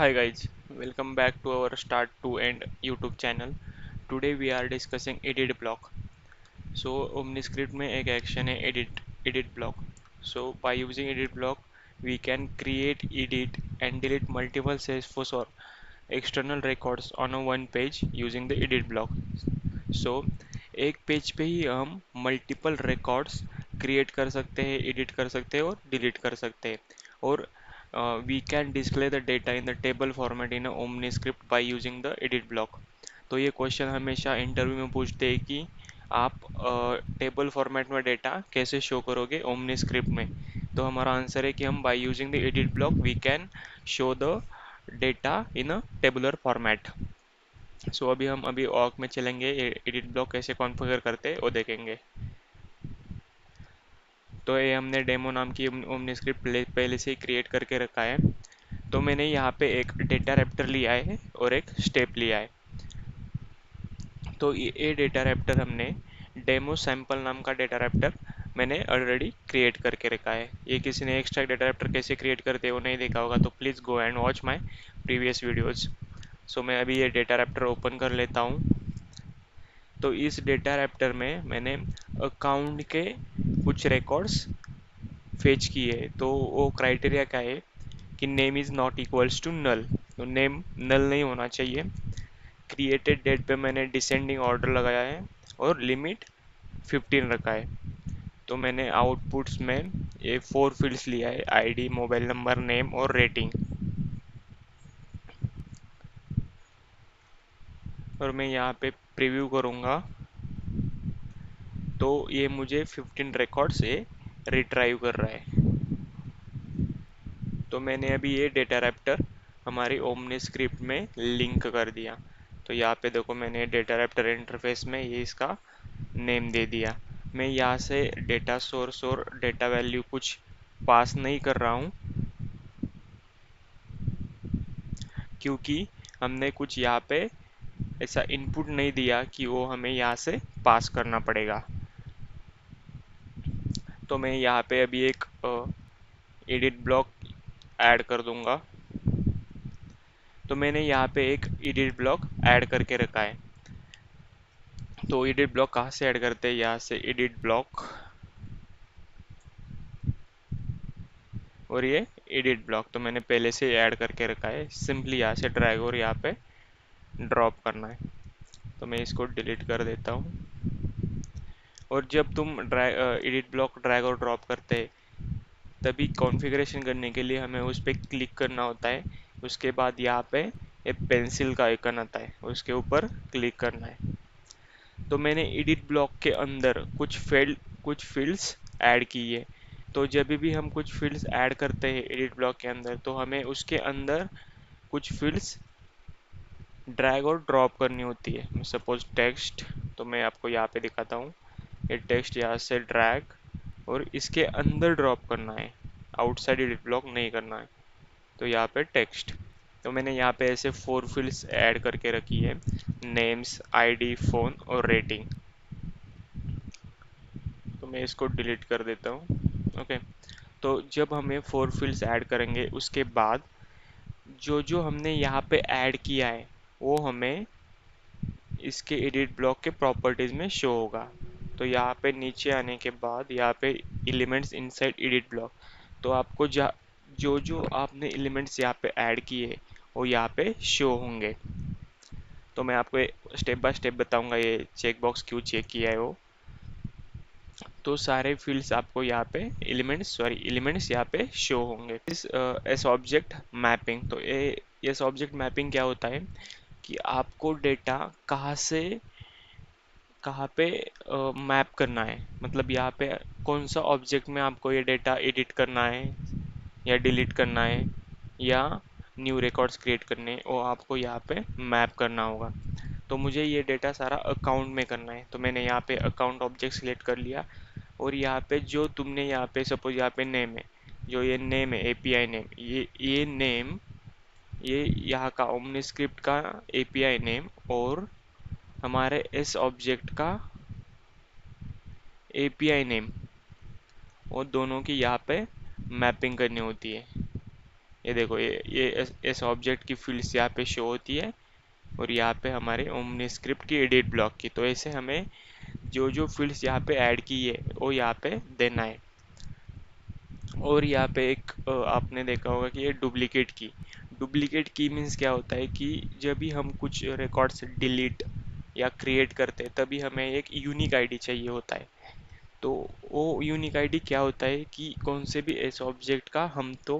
Hi guys, welcome back to our Start to End YouTube channel. Today we are discussing edit block. So OmniScript में एक action है edit block. So by using edit block we can create, edit and delete multiple Salesforce or external records on a one page using the edit block. So एक page पे ही हम multiple records create कर सकते हैं, edit कर सकते हैं और डिलीट कर सकते हैं और we can display the data in the table format in OmniScript by using the edit block. तो ये क्वेश्चन हमेशा इंटरव्यू में पूछते हैं कि आप टेबल फॉर्मेट में डेटा कैसे शो करोगे ओमनी स्क्रिप्ट में। तो हमारा आंसर है कि हम by using the edit block we can show the data in a tabular format. So अभी हम ऑक में चलेंगे, एडिट ब्लॉक कैसे कॉन्फ़िगर करते हैं वो देखेंगे। तो ये हमने डेमो नाम की ओमनी स्क्रिप्ट पहले से ही क्रिएट करके रखा है। तो मैंने यहाँ पे एक डेटा रैप्टर लिया है और एक स्टेप लिया है। तो ये डेटा रैप्टर हमने डेमो सैम्पल नाम का डेटा रैप्टर मैंने ऑलरेडी क्रिएट करके रखा है। ये किसी ने एक्स्ट्रा डेटा रैप्टर कैसे क्रिएट करते हैं वो नहीं देखा होगा तो please go and watch my previous videos. So मैं अभी ये डेटा रैप्टर ओपन कर लेता हूँ। तो इस डेटा रैप्टर में मैंने अकाउंट के कुछ रिकॉर्ड्स फेच किए। तो वो क्राइटेरिया क्या है कि name is not equals to null. तो नेम नल नहीं होना चाहिए। क्रिएटेड डेट पे मैंने डिसेंडिंग ऑर्डर लगाया है और लिमिट 15 रखा है। तो मैंने आउटपुट्स में ये 4 फील्ड्स लिया है, आईडी, मोबाइल नंबर, नेम और रेटिंग। और मैं यहाँ पे प्रीव्यू करूँगा तो ये मुझे 15 रिकॉर्ड से रिट्राइव कर रहा है। तो मैंने अभी ये डेटा रैप्टर हमारी ओमनी स्क्रिप्ट में लिंक कर दिया। तो यहाँ पे देखो मैंने डेटा रैप्टर इंटरफेस में ये इसका नेम दे दिया। मैं यहाँ से डेटा सोर्स और डेटा वैल्यू कुछ पास नहीं कर रहा हूँ क्योंकि हमने कुछ यहाँ पे ऐसा इनपुट नहीं दिया कि वो हमें यहाँ से पास करना पड़ेगा। तो मैं यहाँ पे अभी एक एडिट ब्लॉक ऐड कर दूंगा। तो मैंने यहाँ पे एक एडिट ब्लॉक ऐड करके रखा है। तो एडिट ब्लॉक कहाँ से ऐड करते हैं, यहाँ से एडिट ब्लॉक और ये एडिट ब्लॉक तो मैंने पहले से ऐड करके रखा है। सिंपली यहाँ से ड्रैग और यहाँ पे ड्रॉप करना है। तो मैं इसको डिलीट कर देता हूँ। और जब तुम एडिट ब्लॉक ड्रैग और ड्रॉप करते हैं तभी कॉन्फ़िगरेशन करने के लिए हमें उस पर क्लिक करना होता है। उसके बाद यहाँ पे एक पेंसिल का आइकन आता है, उसके ऊपर क्लिक करना है। तो मैंने एडिट ब्लॉक के अंदर कुछ फील्ड्स ऐड की है। तो जब भी हम कुछ फील्ड्स ऐड करते हैं एडिट ब्लॉक के अंदर तो हमें उसके अंदर कुछ फील्ड्स ड्रैग और ड्रॉप करनी होती है। सपोज टेक्स्ट, तो मैं आपको यहाँ पे दिखाता हूँ। ये टेक्स्ट यहाँ से ड्रैग और इसके अंदर ड्रॉप करना है, आउटसाइड एडिट ब्लॉक नहीं करना है। तो यहाँ पे टेक्स्ट, तो मैंने यहाँ पे ऐसे 4 फील्ड्स ऐड करके रखी है, नेम्स, आईडी, फ़ोन और रेटिंग। तो मैं इसको डिलीट कर देता हूँ। ओके, तो जब हमें 4 फील्ड्स ऐड करेंगे उसके बाद जो जो हमने यहाँ पे ऐड किया है वो हमें इसके एडिट ब्लॉक के प्रॉपर्टीज़ में शो होगा। तो यहाँ पे नीचे आने के बाद यहाँ पे एलिमेंट्स इनसाइड एडिट ब्लॉक, तो आपको जो जो आपने एलिमेंट्स यहाँ पे ऐड किए वो यहाँ पे शो होंगे। तो मैं आपको स्टेप बाय स्टेप बताऊंगा ये चेक बॉक्स क्यों चेक किया है वो। तो सारे फील्ड्स आपको यहाँ पे एलिमेंट्स यहाँ पे शो होंगे। इस एस ऑब्जेक्ट मैपिंग, तो ये एस ऑब्जेक्ट मैपिंग क्या होता है कि आपको डेटा कहाँ से कहाँ पे मैप करना है, मतलब यहाँ पे कौन सा ऑब्जेक्ट में आपको ये डेटा एडिट करना है या डिलीट करना है या न्यू रिकॉर्ड्स क्रिएट करने हैं, वो आपको यहाँ पे मैप करना होगा। तो मुझे ये डेटा सारा अकाउंट में करना है। तो मैंने यहाँ पे अकाउंट ऑब्जेक्ट सिलेक्ट कर लिया और यहाँ पे जो तुमने यहाँ पे सपोज यहाँ पे नेम है, जो ये नेम है एपीआई नेम, ये नेम, ये यहाँ का ओमनी स्क्रिप्ट का एपीआई नेम और हमारे इस ऑब्जेक्ट का एपीआई नेम, और दोनों की यहाँ पे मैपिंग करनी होती है। ये देखो, ये इस ऑब्जेक्ट की फील्ड्स यहाँ पे शो होती है, और यहाँ पे हमारे ओमनी स्क्रिप्ट की एडिट ब्लॉक की। तो ऐसे हमें जो जो फील्ड्स यहाँ पे ऐड की है वो यहाँ पे देना है। और यहाँ पे एक आपने देखा होगा कि ये डुप्लीकेट की मीन्स क्या होता है कि जब भी हम कुछ रिकॉर्ड्स डिलीट या क्रिएट करते हैं तभी हमें एक यूनिक आईडी चाहिए होता है। तो वो यूनिक आईडी क्या होता है कि कौन से भी ऐसे ऑब्जेक्ट का हम तो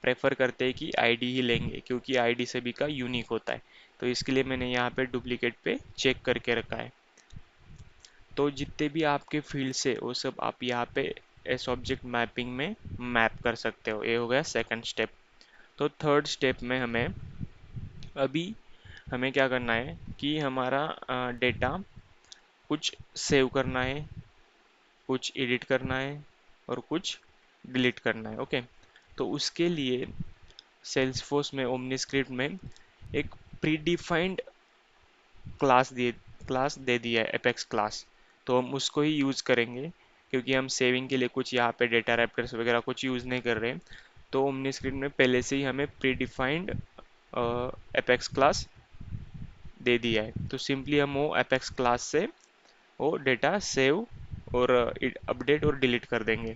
प्रेफर करते हैं कि आईडी ही लेंगे, क्योंकि आईडी सभी का यूनिक होता है। तो इसके लिए मैंने यहाँ पे डुप्लीकेट पे चेक करके रखा है। तो जितने भी आपके फील्ड से वो सब आप यहाँ पे एस ऑब्जेक्ट मैपिंग में मैप कर सकते हो। ये हो गया सेकंड स्टेप। तो थर्ड स्टेप में अभी हमें क्या करना है कि हमारा डेटा कुछ सेव करना है, कुछ एडिट करना है, और कुछ डिलीट करना है। ओके, तो उसके लिए सेल्सफोर्स में ओमनी स्क्रिप्ट में एक प्रीडिफाइंड क्लास दिए क्लास दे दिया है, एपेक्स क्लास। तो हम उसको ही यूज़ करेंगे, क्योंकि हम सेविंग के लिए कुछ यहाँ पे डेटा रैप्टर्स वगैरह कुछ यूज़ नहीं कर रहे हैं। तो ओमनी स्क्रिप्ट में पहले से ही हमें प्रीडिफाइंड एपेक्स क्लास दे दिया है। तो सिंपली हम वो एपेक्स क्लास से वो डेटा सेव और अपडेट और डिलीट कर देंगे।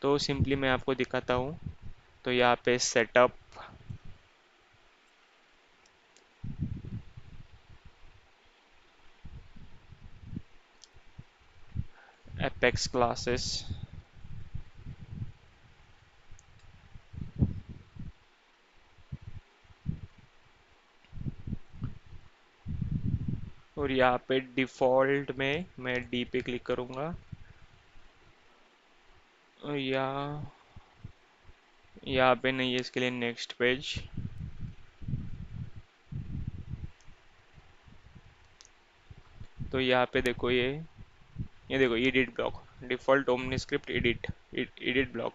तो सिंपली मैं आपको दिखाता हूँ। तो यहाँ पे सेटअप एपेक्स क्लासेस, और यहाँ पे डिफ़ॉल्ट में मैं डी पे क्लिक करूँगा। या यहाँ पे नहीं है, इसके लिए नेक्स्ट पेज। तो यहाँ पे देखो, ये देखो edit block, default omni script edit block.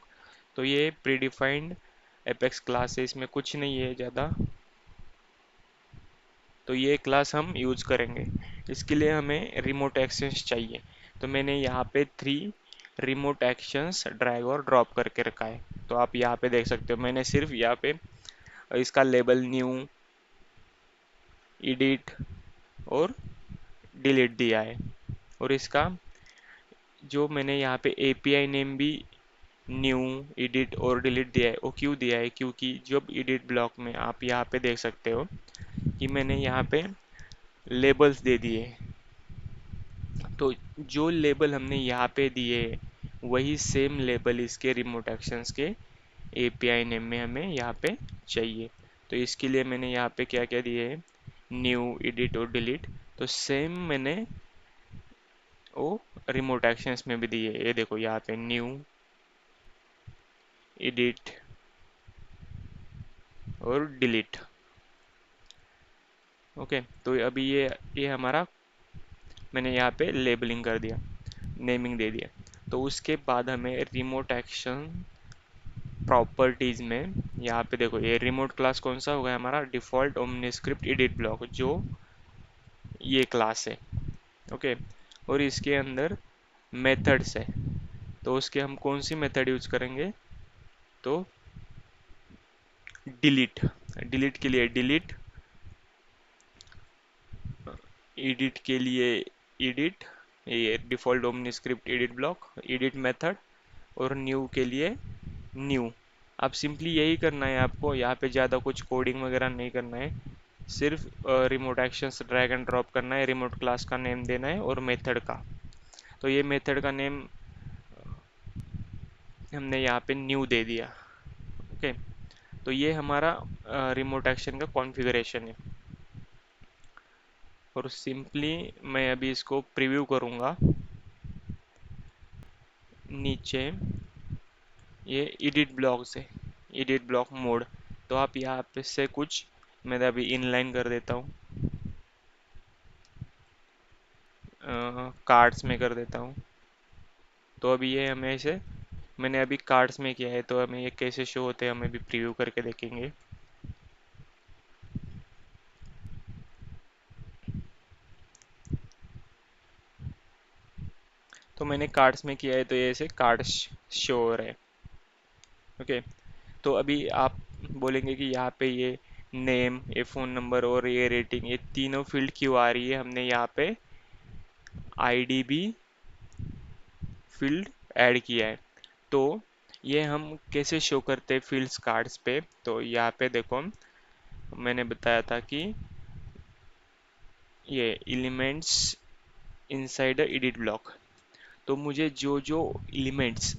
तो ये प्रीडिफाइंड एपेक्स क्लास है, इसमें कुछ नहीं है ज़्यादा। तो ये क्लास हम यूज़ करेंगे। इसके लिए हमें रिमोट एक्शंस चाहिए। तो मैंने यहाँ पे 3 रिमोट एक्शंस ड्रैग और ड्रॉप करके रखा है। तो आप यहाँ पे देख सकते हो, मैंने सिर्फ यहाँ पे इसका लेबल न्यू, एडिट और डिलीट दिया है। और इसका जो मैंने यहाँ पे एपीआई नेम भी न्यू, एडिट और डिलीट दिया है, वो क्यों दिया है, क्योंकि जब एडिट ब्लॉक में आप यहाँ पे देख सकते हो कि मैंने यहाँ पे लेबल्स दे दिए। तो जो लेबल हमने यहाँ पे दिए वही सेम लेबल इसके रिमोट एक्शंस के एपीआई नेम में हमें यहाँ पे चाहिए। तो इसके लिए मैंने यहाँ पे क्या क्या दिए है, न्यू, एडिट और डिलीट। तो सेम मैंने वो रिमोट एक्शंस में भी दिए। ये देखो यहाँ पे न्यू, एडिट और डिलीट। ओके, तो अभी ये हमारा मैंने यहाँ पे लेबलिंग कर दिया, नेमिंग दे दिया। तो उसके बाद हमें रिमोट एक्शन प्रॉपर्टीज में यहाँ पे देखो, ये रिमोट क्लास कौन सा होगा, हमारा डिफॉल्ट ओमनीस्क्रिप्ट एडिट ब्लॉक, जो ये क्लास है। ओके, और इसके अंदर मेथड्स है। तो उसके हम कौन सी मेथड यूज करेंगे, तो डिलीट, डिलीट के लिए डिलीट, एडिट के लिए एडिट, ये default OmniScript edit block edit method, और न्यू के लिए न्यू। अब सिंपली यही करना है आपको, यहाँ पे ज़्यादा कुछ कोडिंग वगैरह नहीं करना है। सिर्फ remote actions drag and drop करना है, रिमोट क्लास का नेम देना है और मेथड का। तो ये मेथड का नेम हमने यहाँ पे न्यू दे दिया। ओके, तो ये हमारा रिमोट एक्शन का कॉन्फ़िगरेशन है। और सिंपली मैं अभी इसको प्रीव्यू करूँगा। नीचे ये एडिट ब्लॉक से, एडिट ब्लॉक मोड। तो आप यहाँ पे से कुछ, मैं अभी इनलाइन कर देता हूँ, कार्ड्स में कर देता हूँ। तो अभी ये हमें इसे, मैंने अभी कार्ड्स में किया है, तो हमें ये कैसे शो होते हैं हम अभी प्रीव्यू करके देखेंगे। तो मैंने कार्ड्स में किया है, तो ये ऐसे कार्ड्स शो हो रहे हैं। ओके, तो अभी आप बोलेंगे कि यहाँ पे ये नेम, ये फ़ोन नंबर और ये रेटिंग, ये तीनों फील्ड क्यों आ रही है? हमने यहाँ पे आईडी भी फील्ड ऐड किया है। तो ये हम कैसे शो करते हैं फील्ड्स कार्ड्स पे? तो यहाँ पे देखो, मैंने बताया था कि ये elements inside the edit block. तो मुझे जो जो एलिमेंट्स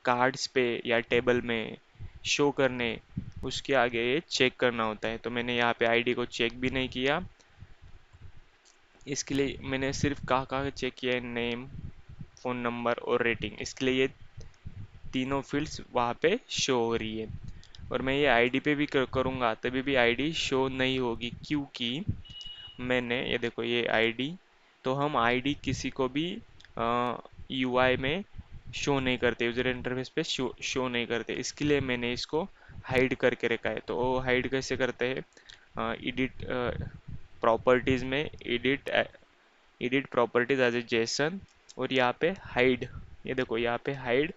कार्ड्स पे या टेबल में शो करने, उसके आगे ये चेक करना होता है। तो मैंने यहाँ पे आईडी को चेक भी नहीं किया, इसके लिए मैंने सिर्फ कहाँ कहाँ चेक किया है, नेम, फ़ोन नंबर और रेटिंग। इसके लिए ये तीनों फील्ड्स वहाँ पे शो हो रही है। और मैं ये आईडी पे भी करूँगा तभी भी आईडी शो नहीं होगी, क्योंकि मैंने ये देखो ये आईडी, तो हम आईडी किसी को भी यूआई में शो नहीं करते, यूज़र इंटरफेस पे शो नहीं करते। इसके लिए मैंने इसको हाइड करके रखा है। तो हाइड कैसे करते हैं? एडिट प्रॉपर्टीज़ में edit properties as a JSON, और यहाँ पे हाइड, ये देखो यहाँ पे हाइड,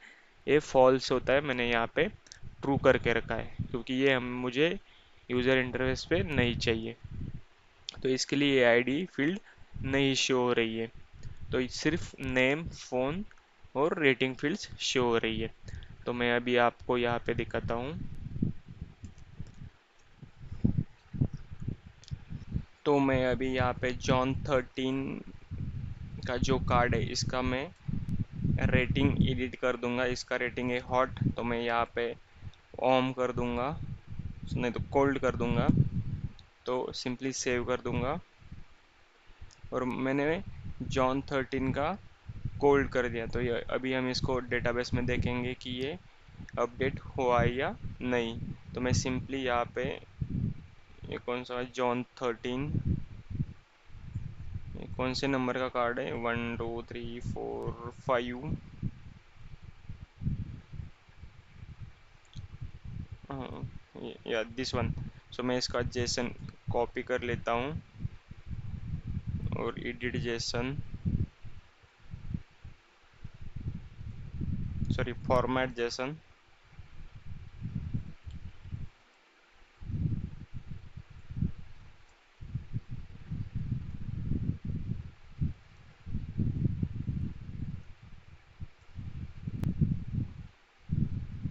ये फॉल्स होता है, मैंने यहाँ पे ट्रू करके रखा है क्योंकि ये हम मुझे यूज़र इंटरफेस पे नहीं चाहिए। तो इसके लिए ये आईडी फील्ड नहीं शो हो रही है, तो सिर्फ नेम, फ़ोन और रेटिंग फील्ड्स शो हो रही है। तो मैं अभी आपको यहाँ पे दिखाता हूँ। तो मैं अभी यहाँ पे जॉन 13 का जो कार्ड है इसका मैं रेटिंग एडिट कर दूंगा। इसका रेटिंग है हॉट, तो मैं यहाँ पे ऑम कर दूंगा, नहीं तो कोल्ड कर दूंगा। तो सिंपली सेव कर दूंगा, और मैंने जॉन 13 का कोल्ड कर दिया। तो ये अभी हम इसको डेटाबेस में देखेंगे कि ये अपडेट हुआ है या नहीं। तो मैं सिंपली यहाँ पे, ये कौन सा है, जॉन 13, ये कौन से नंबर का कार्ड है, 1 2 3 4 5, या दिस वन। सो मैं इसका जेसन कॉपी कर लेता हूँ और edit Jason, sorry format Jason.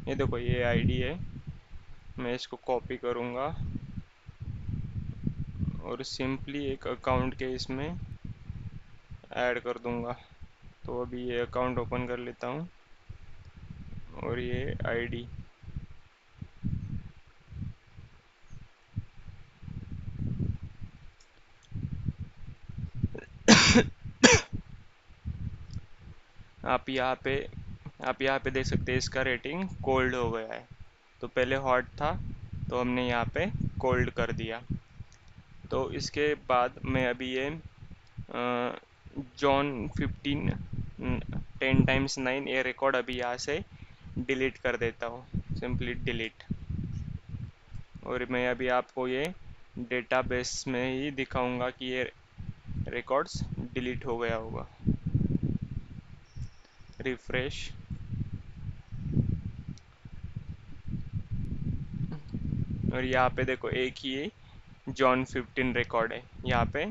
ये देखो ये आईडी है, मैं इसको कॉपी करूँगा और सिंपली एक अकाउंट के इसमें ऐड कर दूँगा। तो अभी ये अकाउंट ओपन कर लेता हूँ और ये आईडी, आप यहाँ पे आप यहाँ पे देख सकते हैं इसका रेटिंग कोल्ड हो गया है। तो पहले हॉट था, तो हमने यहाँ पे कोल्ड कर दिया। तो इसके बाद मैं अभी ये जॉन 15 10 × 9 ये रिकॉर्ड अभी यहाँ से डिलीट कर देता हूँ, सिंपली डिलीट। और मैं अभी आपको ये डेटाबेस में ही दिखाऊंगा कि ये रिकॉर्ड्स डिलीट हो गया होगा। रिफ्रेश, और यहाँ पे देखो एक ही जॉन 15 रिकॉर्ड है, यहाँ पे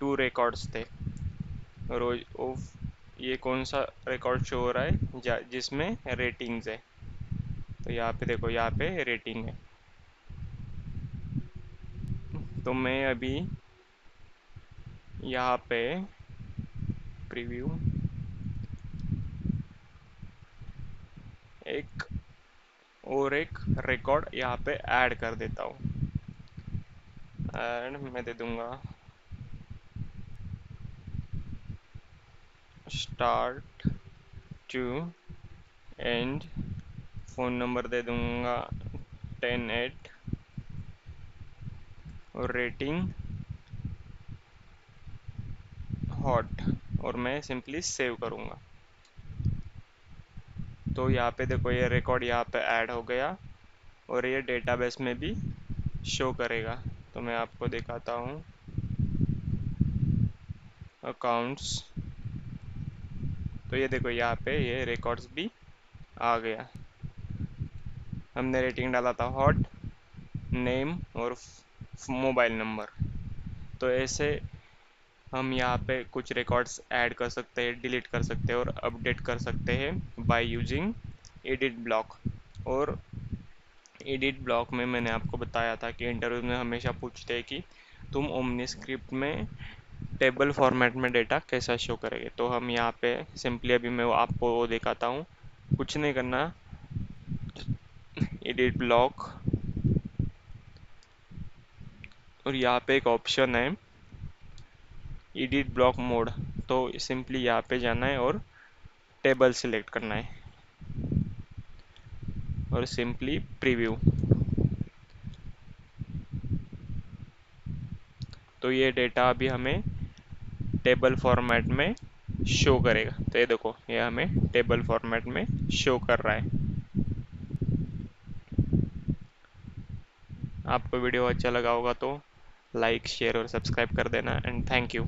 2 रिकॉर्ड्स थे। और ये कौन सा रिकॉर्ड शो हो रहा है जिसमें रेटिंग्स है? तो यहाँ पे देखो यहाँ पे रेटिंग है। तो मैं अभी यहाँ पे प्रीव्यू एक और एक रिकॉर्ड यहाँ पे ऐड कर देता हूँ। ऐड मैं दे दूँगा start to end, phone number दे दूँगा 10 8, और रेटिंग हॉट, और मैं सिंपली सेव करूँगा। तो यहाँ पे देखो ये रिकॉर्ड यहाँ पे ऐड हो गया और ये डेटाबेस में भी शो करेगा। तो मैं आपको दिखाता हूँ, अकाउंट्स, तो ये देखो यहाँ पे ये रिकॉर्ड्स भी आ गया। हमने रेटिंग डाला था हॉट, नेम और मोबाइल नंबर। तो ऐसे हम यहाँ पे कुछ रिकॉर्ड्स ऐड कर सकते हैं, डिलीट कर सकते हैं और अपडेट कर सकते हैं बाय यूजिंग एडिट ब्लॉक। और एडिट ब्लॉक में मैंने आपको बताया था कि इंटरव्यू में हमेशा पूछते हैं कि तुम ओमनी स्क्रिप्ट में टेबल फॉर्मेट में डेटा कैसा शो करेंगे। तो हम यहाँ पे सिंपली अभी मैं आपको वो दिखाता हूँ, कुछ नहीं करना, एडिट ब्लॉक और यहाँ पे एक ऑप्शन है एडिट ब्लॉक मोड। तो सिंपली यहाँ पे जाना है और टेबल सिलेक्ट करना है और सिंपली प्रीव्यू। तो ये डेटा अभी हमें टेबल फॉर्मेट में शो करेगा। तो ये देखो, ये हमें टेबल फॉर्मेट में शो कर रहा है। आपको वीडियो अच्छा लगा होगा तो लाइक शेयर और सब्सक्राइब कर देना एंड थैंक यू।